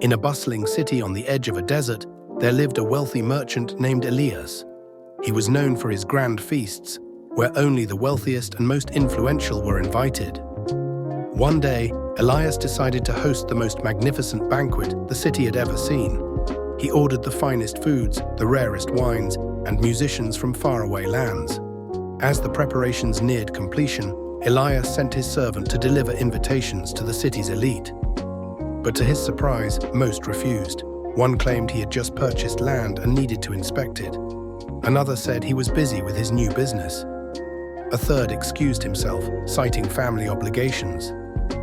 In a bustling city on the edge of a desert, there lived a wealthy merchant named Elias. He was known for his grand feasts, where only the wealthiest and most influential were invited. One day, Elias decided to host the most magnificent banquet the city had ever seen. He ordered the finest foods, the rarest wines, and musicians from faraway lands. As the preparations neared completion, Elias sent his servant to deliver invitations to the city's elite. But to his surprise, most refused. One claimed he had just purchased land and needed to inspect it. Another said he was busy with his new business. A third excused himself, citing family obligations.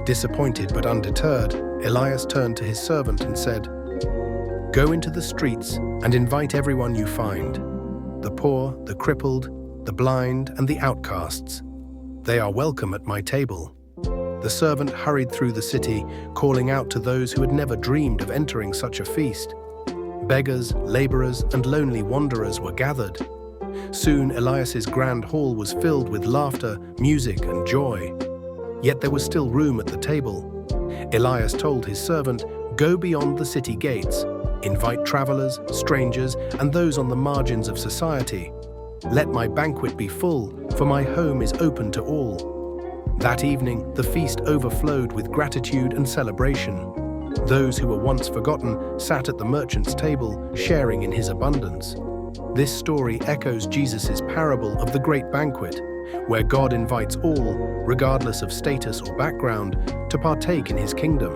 Disappointed but undeterred, Elias turned to his servant and said, "Go into the streets and invite everyone you find. The poor, the crippled, the blind, and the outcasts. They are welcome at my table." The servant hurried through the city, calling out to those who had never dreamed of entering such a feast. Beggars, laborers, and lonely wanderers were gathered. Soon Elias's grand hall was filled with laughter, music, and joy. Yet there was still room at the table. Elias told his servant, "Go beyond the city gates. Invite travelers, strangers, and those on the margins of society. Let my banquet be full, for my home is open to all." That evening, the feast overflowed with gratitude and celebration. Those who were once forgotten sat at the merchant's table, sharing in his abundance. This story echoes Jesus' parable of the great banquet, where God invites all, regardless of status or background, to partake in his kingdom.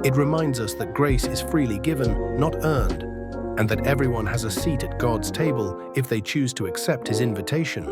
It reminds us that grace is freely given, not earned, and that everyone has a seat at God's table if they choose to accept his invitation.